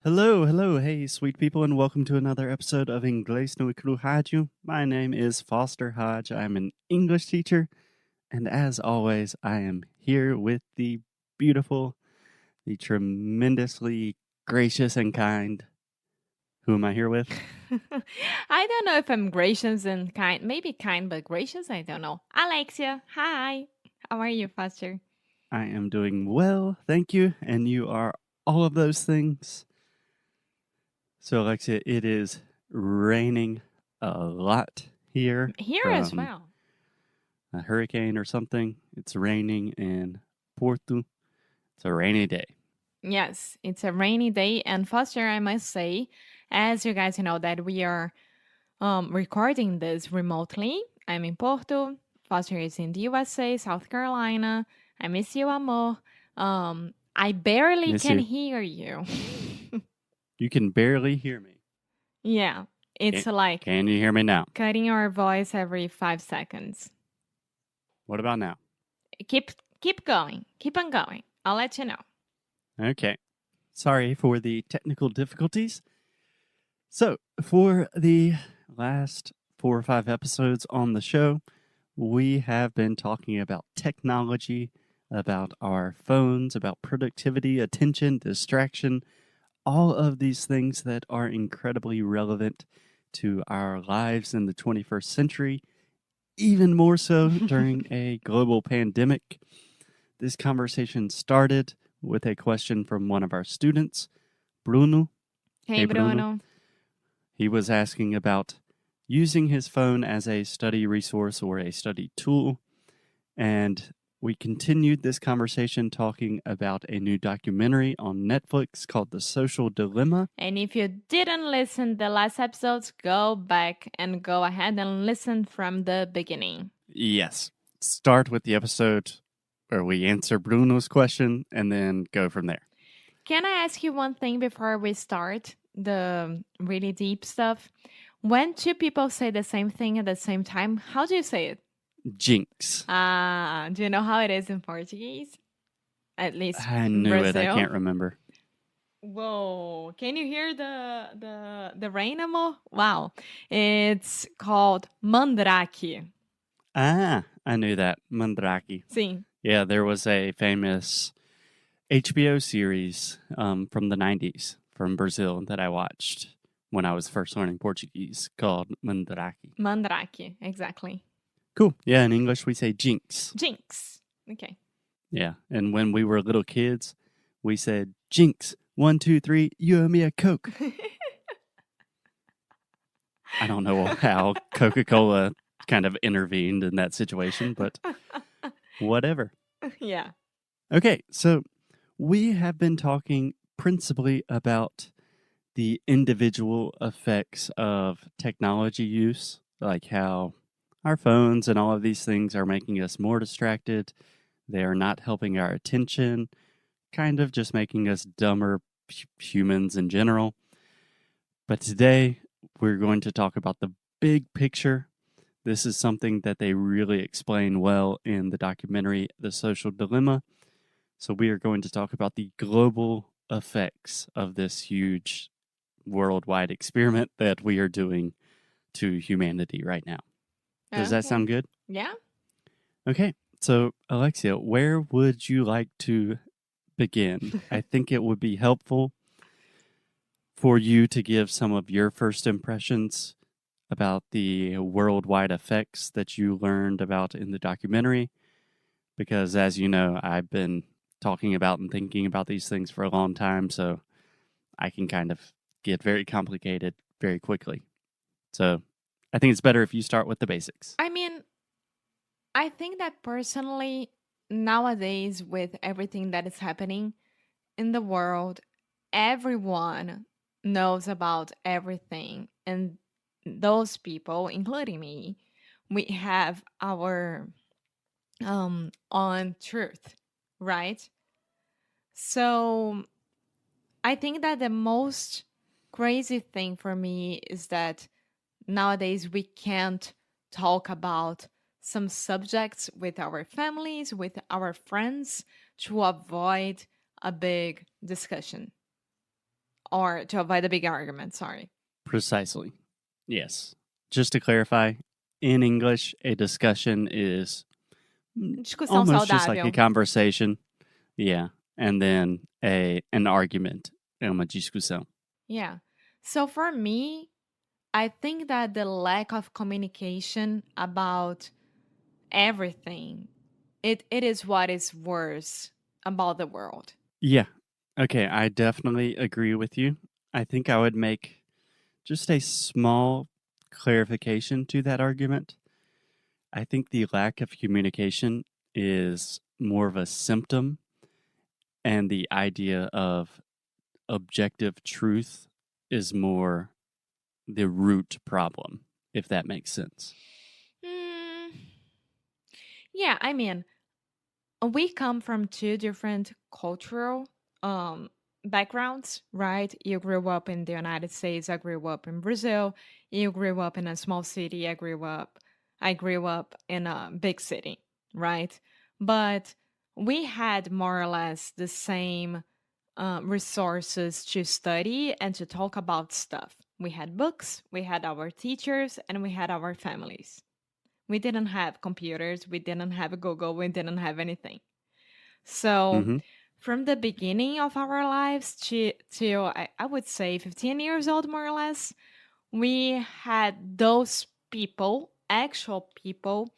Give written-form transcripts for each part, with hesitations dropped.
Hello, hello, hey, sweet people, and welcome to another episode of Inglês no Rádio. My name is Foster Hodge. I'm an English teacher, and as always, I am here with the beautiful, the tremendously gracious and kind. Who am I here with? I don't know if I'm gracious and kind. Maybe kind, but gracious? I don't know. Alexia, hi. How are you, Foster? I am doing well, thank you, and you are all of those things. So, Alexia, it is raining a lot here Here as from well. a hurricane or something. It's raining in Porto. It's a rainy day. Yes, it's a rainy day. And Foster, I must say, as you guys know, that we are recording this remotely. I'm in Porto. Foster is in the USA, South Carolina. I miss you, amor. I barely Miss can you. hear you. You can barely hear me. Yeah, it's like Can you hear me now? cutting our voice every 5 seconds. What about now? Keep going. Keep on going. I'll let you know. Okay. Sorry for the technical difficulties. So, for the last 4 or 5 episodes on the show, we have been talking about technology, about our phones, about productivity, attention, distraction, all of these things that are incredibly relevant to our lives in the 21st century, even more so during a global pandemic. This conversation started with a question from one of our students, Bruno. Hey, Bruno. He was asking about using his phone as a study resource or a study tool. And we continued this conversation talking about a new documentary on Netflix called The Social Dilemma. And if you didn't listen the last episodes, go back and go ahead and listen from the beginning. Yes. Start with the episode where we answer Bruno's question and then go from there. Can I ask you one thing before we start the really deep stuff? When two people say the same thing at the same time, how do you say it? Jinx. Do you know how it is in Portuguese? At least I in knew it. I Brazil. can't remember. Whoa! Can you hear the rain, amor? Wow! It's called mandrake. Ah, I knew that. Mandrake. Sim. Yeah, there was a famous HBO series from the 90s from Brazil that I watched when I was first learning Portuguese called Mandrake. Mandrake, exactly. Cool. Yeah, in English we say jinx. Jinx. Okay. Yeah, and when we were little kids, we said jinx. 1, 2, 3, you owe me a Coke. I don't know how Coca-Cola kind of intervened in that situation, but whatever. Yeah. Okay, so we have been talking principally about the individual effects of technology use, like how our phones and all of these things are making us more distracted. They are not helping our attention, kind of just making us dumber humans in general. But today, we're going to talk about the big picture. This is something that they really explain well in the documentary The Social Dilemma. So, we are going to talk about the global effects of this huge worldwide experiment that we are doing to humanity right now. Does that sound good? Yeah. Okay. So, Alexia, where would you like to begin? I think it would be helpful for you to give some of your first impressions about the worldwide effects that you learned about in the documentary. Because, as you know, I've been talking about and thinking about these things for a long time, so I can kind of get very complicated very quickly. So I think it's better if you start with the basics. I mean, I think that personally, nowadays, with everything that is happening in the world, everyone knows about everything. And those people, including me, we have our on truth, right? So I think that the most crazy thing for me is that nowadays we can't talk about some subjects with our families, with our friends to avoid a big discussion. or to avoid a big argument. Sorry. Precisely. Yes. Just to clarify, in English, a discussion is Discussão almost just like a saudável. conversation. Yeah. And then an argument é uma discussão. Yeah. So for me, I think that the lack of communication about everything, it is what is worse about the world. Yeah. Okay, I definitely agree with you. I think I would make just a small clarification to that argument. I think the lack of communication is more of a symptom, and the idea of objective truth is more the root problem, if that makes sense. Mm, yeah, I mean, we come from two different cultural backgrounds, right? You grew up in the United States, I grew up in Brazil. You grew up in a small city, I grew up in a big city, right? But we had more or less the same resources to study and to talk about stuff. We had books, we had our teachers, and we had our families. We didn't have computers, we didn't have Google, we didn't have anything. So, Mm-hmm. from the beginning of our lives to I would say 15 years old, more or less, we had those people, actual people,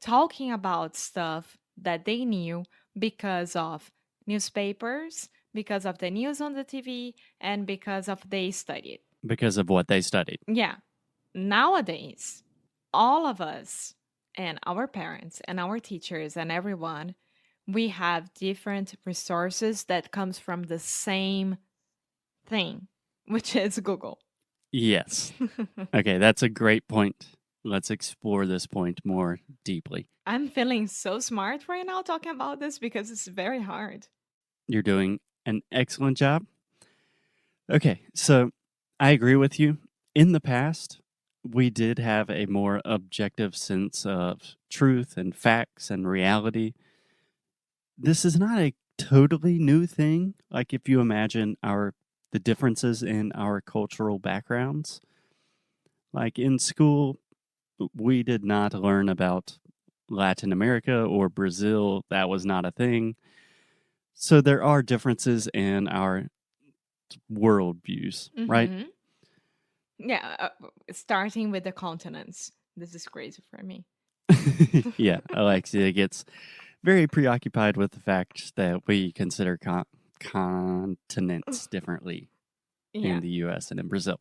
talking about stuff that they knew because of newspapers, because of the news on the TV, and because of they studied. Because of what they studied. Yeah. Nowadays, all of us and our parents and our teachers and everyone, we have different resources that comes from the same thing, which is Google. Yes. Okay, that's a great point. Let's explore this point more deeply. I'm feeling so smart right now talking about this because it's very hard. You're doing an excellent job. Okay, so I agree with you. In the past, we did have a more objective sense of truth and facts and reality. This is not a totally new thing. Like if you imagine the differences in our cultural backgrounds. Like in school, we did not learn about Latin America or Brazil. That was not a thing. So there are differences in our world views, right? Mhm. Yeah, starting with the continents. This is crazy for me. Yeah, Alexia gets very preoccupied with the fact that we consider continents differently Yeah. in the US and in Brazil.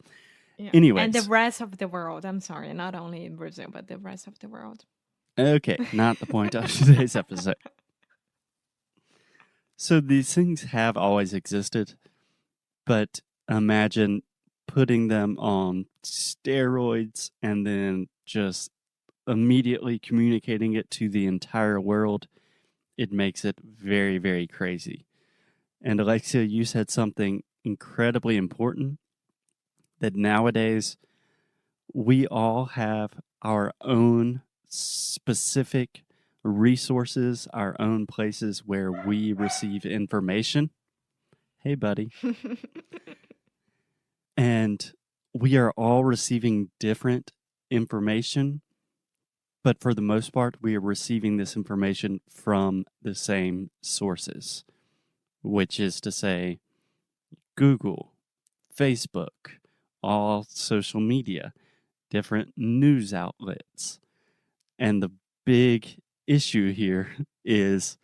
Yeah. And the Anyways, rest of the world. I'm sorry, not only in Brazil, but the rest of the world. okay, not the point of today's episode. So these things have always existed, but imagine putting them on steroids and then just immediately communicating it to the entire world. It makes it very, very crazy. And Alexia, you said something incredibly important, that nowadays we all have our own specific resources, our own places where we receive information. Hey, buddy. And we are all receiving different information, but for the most part, we are receiving this information from the same sources, which is to say, Google, Facebook, all social media, different news outlets. And the big issue here is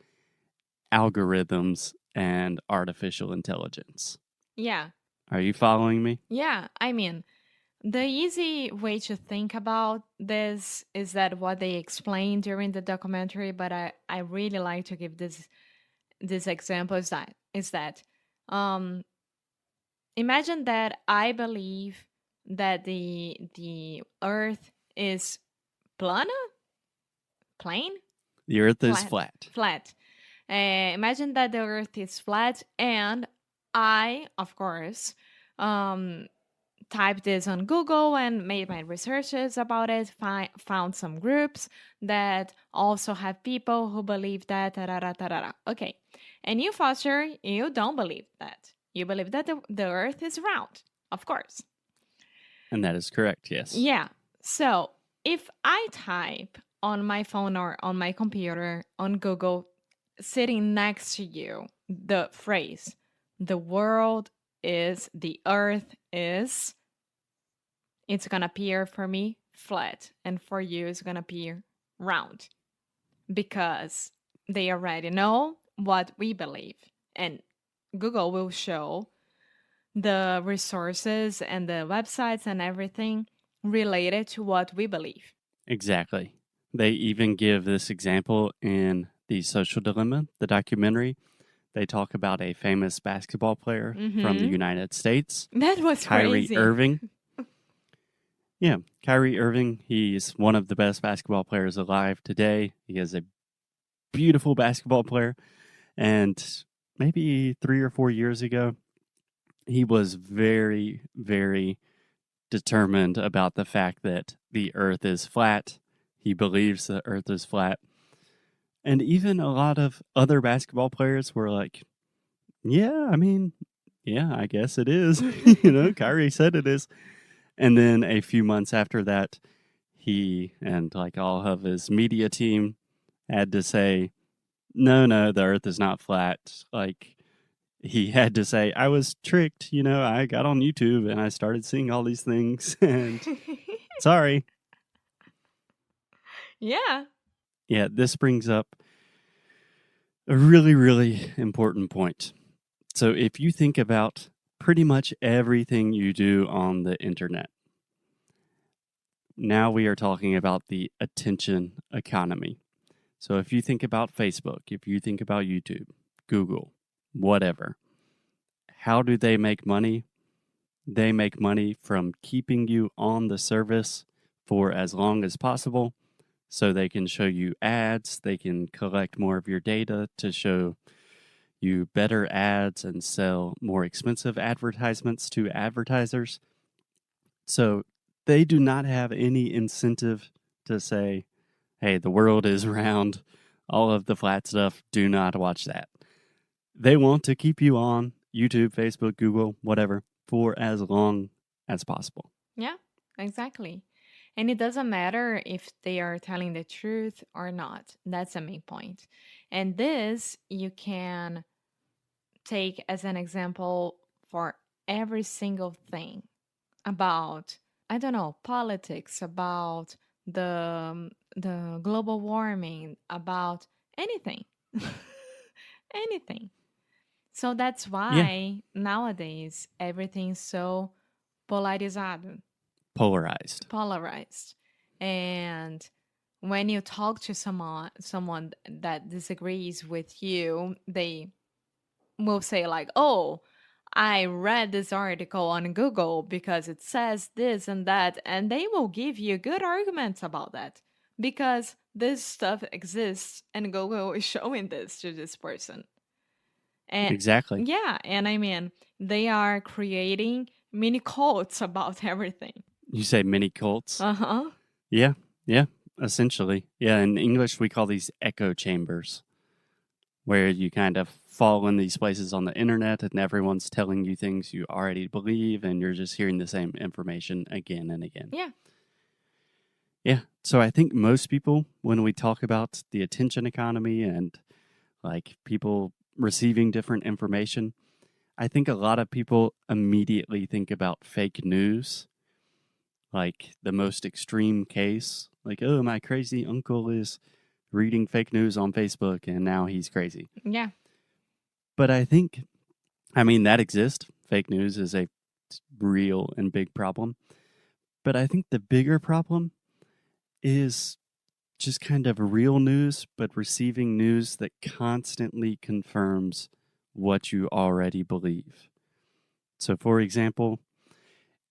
algorithms and artificial intelligence. Yeah. Are you following me? Yeah. I mean, the easy way to think about this is that what they explained during the documentary, but I really like to give this example is that imagine that I believe that the earth is plana? Plane? The earth is flat. Flat. Imagine that the earth is flat, and I, of course, typed this on Google and made my researches about it, found some groups that also have people who believe that. Okay. And you, Foster, you don't believe that. You believe that the earth is round, of course. And that is correct, yes. Yeah. So if I type on my phone or on my computer on Google, sitting next to you, the phrase, the world is, the earth is, it's going to appear for me flat. And for you, it's going to appear round because they already know what we believe. And Google will show the resources and the websites and everything related to what we believe. Exactly. They even give this example in The Social Dilemma, the documentary. They talk about a famous basketball player from the United States, That was Kyrie crazy. Irving. Yeah, Kyrie Irving, he's one of the best basketball players alive today. He is a beautiful basketball player. And maybe 3 or 4 years ago, he was very, very determined about the fact that the earth is flat. He believes the earth is flat. And even a lot of other basketball players were like, yeah, I guess it is. Kyrie said it is. And then a few months after that, he and like all of his media team had to say, no, the earth is not flat. Like, he had to say, I was tricked. I got on YouTube and I started seeing all these things. And sorry. Yeah. Yeah, this brings up a really, really important point. So if you think about pretty much everything you do on the internet, now we are talking about the attention economy. So if you think about Facebook, if you think about YouTube, Google, whatever, how do they make money? They make money from keeping you on the service for as long as possible so they can show you ads, they can collect more of your data to show you better ads and sell more expensive advertisements to advertisers. So they do not have any incentive to say, hey, the world is round, all of the flat stuff, do not watch that. They want to keep you on YouTube, Facebook, Google, whatever, for as long as possible. Yeah, exactly. And it doesn't matter if they are telling the truth or not. That's the main point. And this you can take as an example for every single thing about, I don't know, politics, about the global warming, about anything. Anything. So that's Yeah, why nowadays everything's so polarizado, polarized. And when you talk to someone that disagrees with you, they will say like, "Oh, I read this article on Google because it says this and that," and they will give you good arguments about that because this stuff exists and Google is showing this to this person. And Exactly. yeah, and I mean, they are creating mini cults about everything. You say mini cults? Uh-huh. Yeah, essentially. Yeah, in English, we call these echo chambers, where you kind of fall in these places on the internet and everyone's telling you things you already believe and you're just hearing the same information again and again. Yeah. Yeah. So I think most people, when we talk about the attention economy and like people receiving different information, I think a lot of people immediately think about fake news, like the most extreme case. Like, oh, my crazy uncle is reading fake news on Facebook and now he's crazy. Yeah. But I think, that exists. Fake news is a real and big problem. But I think the bigger problem is just kind of real news, but receiving news that constantly confirms what you already believe. So, for example,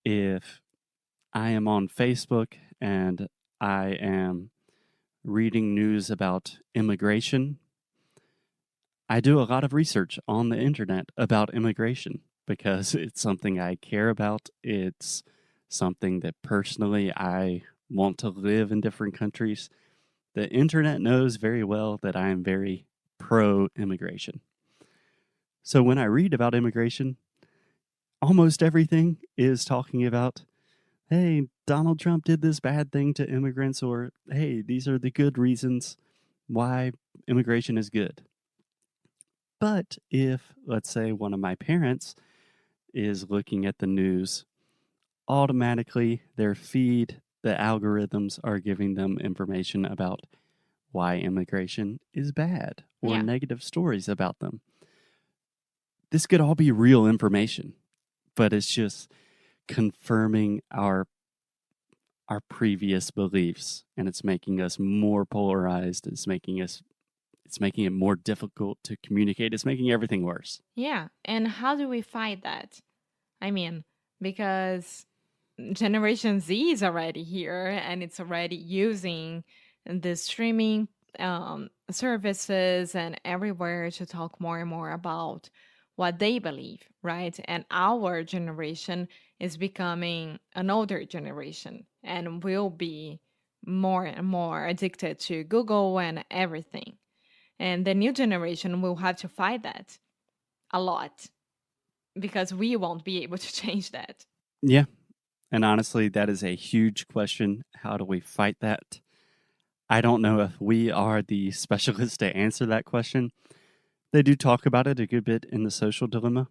if I am on Facebook and I am reading news about immigration, I do a lot of research on the internet about immigration because it's something I care about. It's something that personally I want to live in different countries. The internet knows very well that I am very pro immigration. So when I read about immigration, almost everything is talking about, hey, Donald Trump did this bad thing to immigrants, or hey, these are the good reasons why immigration is good. But if, let's say, one of my parents is looking at the news, automatically their feed, the algorithms are giving them information about why immigration is bad or Yeah. negative stories about them. This could all be real information, but it's just confirming our previous beliefs, and it's making us more polarized. It's making it more difficult to communicate. It's making everything worse. Yeah. And how do we fight that? I mean, because Generation Z is already here and it's already using the streaming services and everywhere to talk more and more about what they believe, right? And our generation is becoming an older generation and will be more and more addicted to Google and everything. And the new generation will have to fight that a lot because we won't be able to change that. Yeah. And honestly, that is a huge question. How do we fight that? I don't know if we are the specialists to answer that question. They do talk about it a good bit in The Social Dilemma,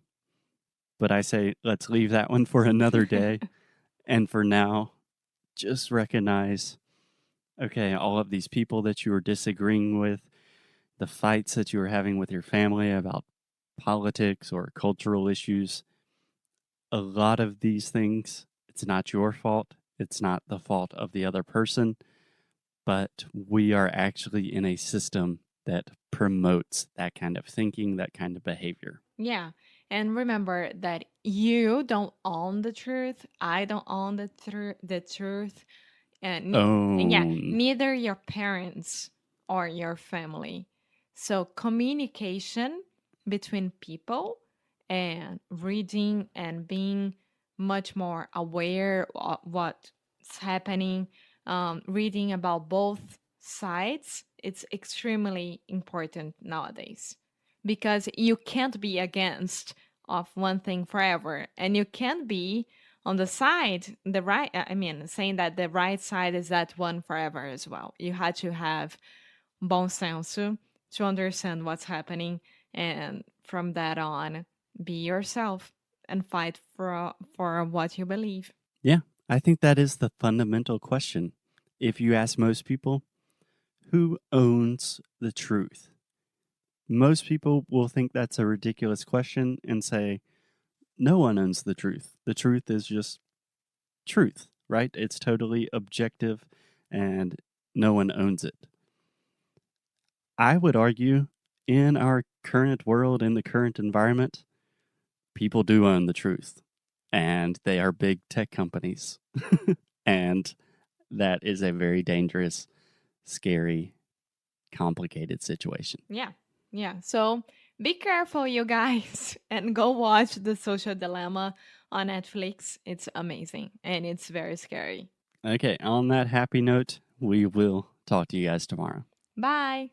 but I say let's leave that one for another day. And for now, just recognize, okay, all of these people that you are disagreeing with, the fights that you are having with your family about politics or cultural issues, a lot of these things, it's not your fault. It's not the fault of the other person, but we are actually in a system that promotes that kind of thinking, that kind of behavior. Yeah. And remember that you don't own the truth. I don't own the truth. And yeah, Own. neither your parents or your family. So communication between people and reading and being much more aware of what's happening, reading about both sides, it's extremely important nowadays because you can't be against of one thing forever and you can't be on the side the right, I mean, saying that the right side is that one forever as well. You had to have bom senso to understand what's happening, and from that on be yourself and fight for what you believe. Yeah, I think that is the fundamental question. If you ask most people, who owns the truth? Most people will think that's a ridiculous question and say, no one owns the truth. The truth is just truth, right? It's totally objective and no one owns it. I would argue in our current world, in the current environment, people do own the truth, and they are big tech companies. And that is a very dangerous, scary, complicated situation. Yeah. Yeah. So be careful, you guys, and go watch The Social Dilemma on Netflix. It's amazing and it's very scary. Okay, on that happy note, we will talk to you guys tomorrow. Bye.